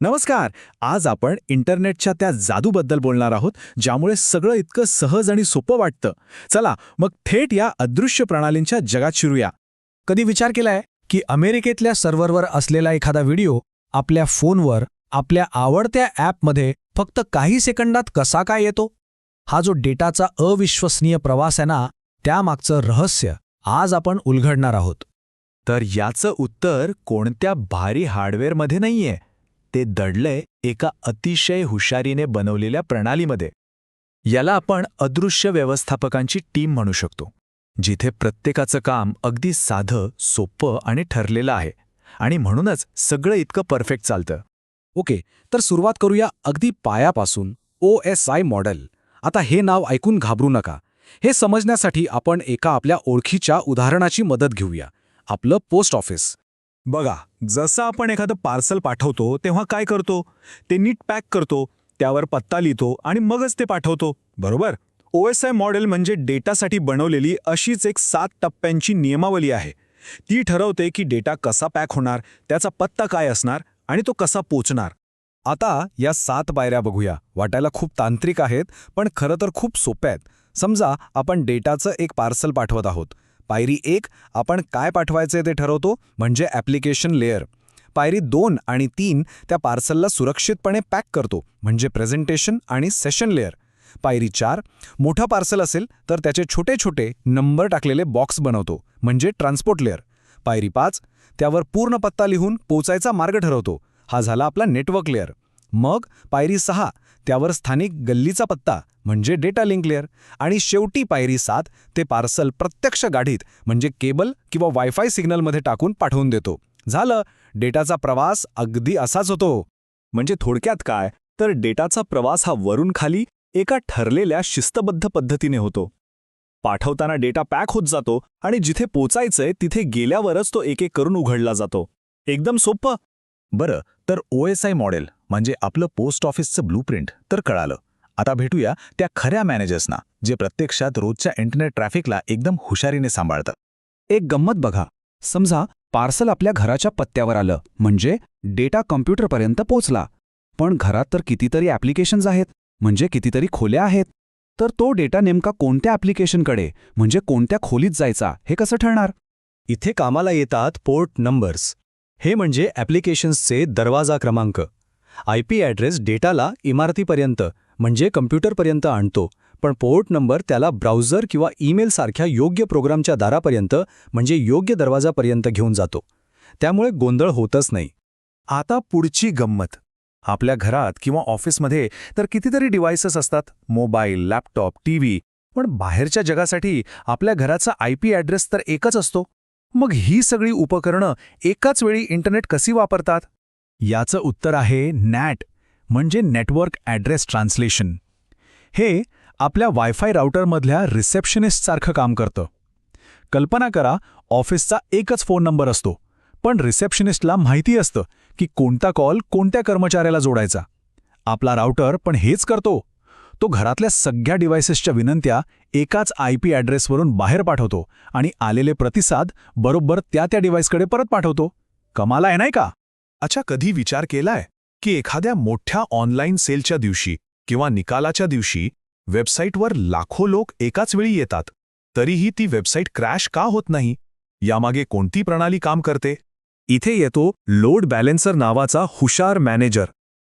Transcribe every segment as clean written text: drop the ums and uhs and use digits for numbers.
नमस्कार. आज आपण इंटरनेटच्या त्या जादूबद्दल बोलणार आहोत, ज्यामुळे सगळं इतकं सहज आणि सोपं वाटतं. चला, मग थेट या अदृश्य प्रणालींच्या जगात शिरूया. कधी विचार केलाय की अमेरिकेतल्या सर्व्हरवर असलेला एखादा व्हिडिओ आपल्या फोनवर आपल्या आवडत्या ॲपमध्ये फक्त काही सेकंदात कसा काय येतो? हा जो डेटाचा अविश्वसनीय प्रवास आहे ना, त्यामागचं रहस्य आज आपण उलगडणार आहोत. तर याचं उत्तर कोणत्या भारी हार्डवेअरमध्ये नाहीये. ते दडलंय एका अतिशय हुशारीने बनवलेल्या प्रणालीमध्ये. याला आपण अदृश्य व्यवस्थापकांची टीम म्हणू शकतो, जिथे प्रत्येकाचं काम अगदी साधं, सोपं आणि ठरलेलं आहे. आणि म्हणूनच सगळं इतकं परफेक्ट चालतं. ओके, तर सुरुवात करूया अगदी पायापासून. OSI model. आता हे नाव ऐकून घाबरू नका. हे समजण्यासाठी आपण एका आपल्या ओळखीच्या उदाहरणाची मदत घेऊया. आपलं पोस्ट ऑफिस. बघा, जसं आपण एखादं पार्सल पाठवतो तेव्हा काय करतो? ते नीट पॅक करतो, त्यावर पत्ता लिहितो आणि मगच ते पाठवतो, बरोबर? OSI मॉडेल म्हणजे डेटासाठी बनवलेली अशीच एक 7 टप्प्यांची नियमावली आहे. ती ठरवते की डेटा कसा पॅक होणार, त्याचा पत्ता काय असणार आणि तो कसा पोचणार. आता या 7 पायऱ्या बघूया. वाटायला खूप तांत्रिक आहेत, पण खरं तर खूप सोप्या आहेत. समजा आपण डेटाचं एक पार्सल पाठवत आहोत. पायरी 1, आपण काय पाठवायचे ते ठरवतो, म्हणजे ॲप्लिकेशन लेयर. पायरी 2 आणि 3, त्या पार्सलला सुरक्षितपणे पॅक करतो, म्हणजे प्रेझेंटेशन आणि सेशन लेयर. पायरी 4, मोठं पार्सल असेल तर त्याचे छोटे छोटे नंबर टाकलेले बॉक्स बनवतो, म्हणजे ट्रान्सपोर्ट लेयर. पायरी 5, त्यावर पूर्ण पत्ता लिहून पोचायचा मार्ग ठरवतो. हा झाला आपला नेटवर्क लेयर. मग पायरी 6, त्यावर स्थानिक गल्लीचा पत्ता, म्हणजे डेटा लिंक लेयर. आणि शेवटी पायरी 7, ते पार्सल प्रत्यक्ष गाडीत, म्हणजे केबल किंवा वायफाय सिग्नलमध्ये टाकून पाठवून देतो. झालं, डेटाचा प्रवास अगदी असाच होतो. म्हणजे थोडक्यात काय, तर डेटाचा प्रवास हा वरून खाली एका ठरलेल्या शिस्तबद्ध पद्धतीने होतो. पाठवताना डेटा पॅक होत जातो आणि जिथे पोचायचंय तिथे गेल्यावरच तो एक एक करून उघडला जातो. एकदम सोपं. बरं, तर OSI मॉडेल म्हणजे आपलं पोस्ट ऑफिसचं ब्लूप्रिंट तर कळालं. आता भेटूया त्या खऱ्या मॅनेजर्सना, जे प्रत्यक्षात रोजच्या इंटरनेट ट्रॅफिकला एकदम हुशारीने सांभाळतात. एक गंमत बघा. समजा पार्सल आपल्या घराच्या पत्त्यावर आलं, म्हणजे डेटा कॉम्प्युटरपर्यंत पोचला. पण घरात तर कितीतरी ॲप्लिकेशन्स आहेत, म्हणजे कितीतरी खोल्या आहेत. तर तो डेटा नेमका कोणत्या ॲप्लिकेशनकडे, म्हणजे कोणत्या खोलीत जायचा, हे कसं ठरणार? इथे कामाला येतात पोर्ट नंबर्स. हे म्हणजे ॲप्लिकेशन्सचे दरवाजा क्रमांक. IP ॲड्रेस डेटाला इमारतीपर्यंत, म्हणजे कम्प्युटरपर्यंत आणतो, पण पोर्ट नंबर त्याला ब्राउझर किंवा ईमेलसारख्या योग्य प्रोग्रामच्या दारापर्यंत, म्हणजे योग्य दरवाजापर्यंत घेऊन जातो. त्यामुळे गोंधळ होतच नाही. आता पुढची गंमत. आपल्या घरात किंवा ऑफिसमध्ये तर कितीतरी डिव्हाइसेस असतात, मोबाईल, लॅपटॉप, TV. पण बाहेरच्या जगासाठी आपल्या घराचा IP ॲड्रेस तर एकच असतो. मग ही सगळी उपकरणं एकाच वेळी इंटरनेट कशी वापरतात? याचं उत्तर आहे NAT, म्हणजे नेटवर्क ॲड्रेस ट्रान्सलेशन. हे आपल्या वायफाय राउटरमधल्या रिसेप्शनिस्टसारखं काम करतं. कल्पना करा, ऑफिसचा एकच फोन नंबर असतो, पण रिसेप्शनिस्टला माहिती असतं की कोणता कॉल कोणत्या कर्मचाऱ्याला जोडायचा. आपला राउटर पण हेच करतो. तो घरातल्या सगळ्या डिव्हाइसेसच्या विनंत्या एकाच IP ॲड्रेसवरून बाहेर पाठवतो आणि आलेले प्रतिसाद बरोबर त्या डिव्हाइसकडे परत पाठवतो. कमाल आहे नाही का? अच्छा, कधी विचार केलाय की एखाद्या मोठ्या ऑनलाईन सेलच्या दिवशी किंवा निकालाच्या दिवशी वेबसाईटवर लाखो लोक एकाच वेळी येतात, तरीही ती वेबसाईट क्रॅश का होत नाही? यामागे कोणती प्रणाली काम करते? इथे येतो लोड बॅलेन्सर नावाचा हुशार मॅनेजर.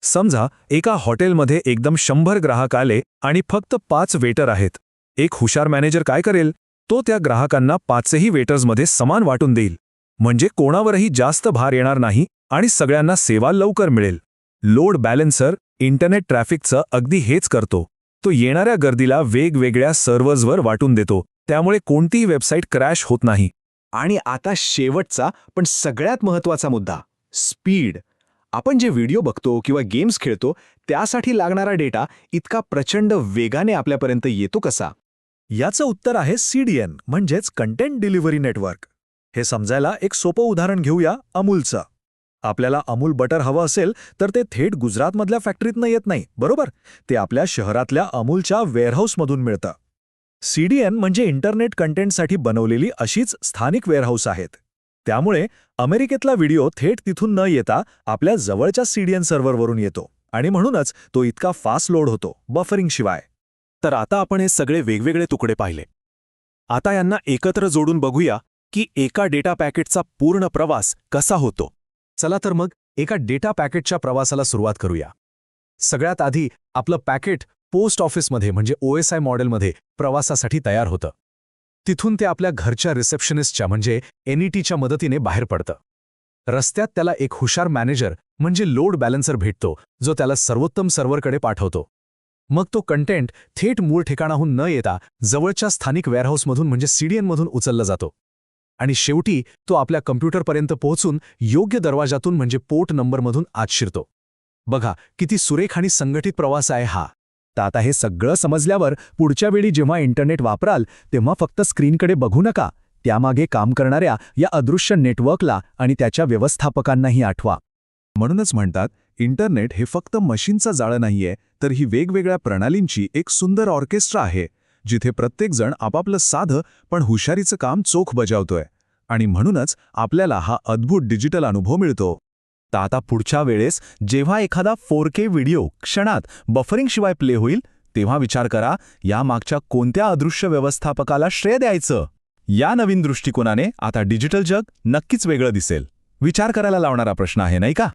समजा एका हॉटेलमध्ये एकदम 100 ग्राहक आले आणि फक्त 5 वेटर आहेत. एक हुशार मॅनेजर काय करेल? तो त्या ग्राहकांना 5ही वेटर्समध्ये समान वाटून देईल, म्हणजे कोणावरही जास्त भार येणार नाही आणि सगळ्यांना सेवा लवकर मिळेल. लोड बॅलेन्सर इंटरनेट ट्रॅफिकचं अगदी हेच करतो. तो येणाऱ्या गर्दीला वेगवेगळ्या सर्व्हर्सवर वाटून देतो, त्यामुळे कोणतीही वेबसाईट क्रॅश होत नाही. आणि आता शेवटचा पण सगळ्यात महत्त्वाचा मुद्दा, स्पीड. आपण जे व्हिडिओ बघतो किंवा गेम्स खेळतो, त्यासाठी लागणारा डेटा इतका प्रचंड वेगाने आपल्यापर्यंत येतो कसा? याचं उत्तर आहे CDN, म्हणजेच कंटेंट डिलिव्हरी नेटवर्क. हे समजायला एक सोपं उदाहरण घेऊया, अमूलचं. आपल्याला अमूल बटर हवं असेल तर ते थेट गुजरातमधल्या फॅक्टरीतनं येत नाही, बरोबर? ते आपल्या शहरातल्या अमूलच्या वेअरहाऊसमधून मिळतं. CDN म्हणजे इंटरनेट कंटेंटसाठी बनवलेली अशीच स्थानिक वेअरहाऊस आहेत. त्यामुळे अमेरिकेतला व्हिडिओ थेट तिथून न येता आपल्या जवळच्या सीडीएन सर्व्हरवरून येतो आणि म्हणूनच तो इतका फास्ट लोड होतो बफरिंग शिवाय. तर आता आपण हे सगळे वेगवेगळे तुकडे पाहिले. आता यांना एकत्र जोडून बघूया की एका डेटा पॅकेटचा पूर्ण प्रवास कसा होतो. चला तर मग एका डेटा पॅकेटच्या प्रवासाला सुरुवात करूया. सगळ्यात आधी आपलं पॅकेट पोस्ट ऑफिसमध्ये म्हणजे OSI मॉडेलमध्ये प्रवासासाठी तयार होतं. तिथून ते आपल्या घरच्या रिसेप्शनिस्टच्या म्हणजे NETच्या मदतीने बाहेर पडतं. रस्त्यात त्याला एक हुशार मॅनेजर म्हणजे लोड बॅलन्सर भेटतो जो त्याला सर्वोत्तम सर्व्हरकडे पाठवतो. मग तो कंटेंट थेट मूळ ठिकाणाहून न येता जवळच्या स्थानिक वेअरहाऊसमधून म्हणजे CDNमधून उचलला जातो. आणि शेवटी तो आपल्या कम्प्युटरपर्यंत पोहोचून योग्य दरवाजातून म्हणजे पोर्ट नंबरमधून आत शिरतो. बघा किती सुरेख आणि संघटित प्रवास आहे हा. तर आता हे सगळं समजल्यावर पुढच्या वेळी जेव्हा इंटरनेट वापराल तेव्हा फक्त स्क्रीनकडे बघू नका, त्यामागे काम करणाऱ्या या अदृश्य नेटवर्कला आणि त्याच्या व्यवस्थापकांनाही आठवा. म्हणूनच म्हणतात इंटरनेट हे फक्त मशीनचं जाळं नाहीये, तर ही वेगवेगळ्या प्रणालींची एक सुंदर ऑर्केस्ट्रा आहे जिथे प्रत्येकजण आपापलं साधं पण हुशारीचं काम चोख बजावतोय. आणि म्हणूनच आपल्याला हा अद्भुत डिजिटल अनुभव मिळतो. तर आता पुढच्या वेळेस जेव्हा एखादा 4K व्हिडिओ क्षणात बफरिंग शिवाय प्ले होईल तेव्हा विचार करा या मागच्या कोणत्या अदृश्य व्यवस्थापकाला श्रेय द्यायचं. या नवीन दृष्टिकोनाने आता डिजिटल जग नक्कीच वेगळं दिसेल. विचार करायला लावणारा प्रश्न आहे नाही का?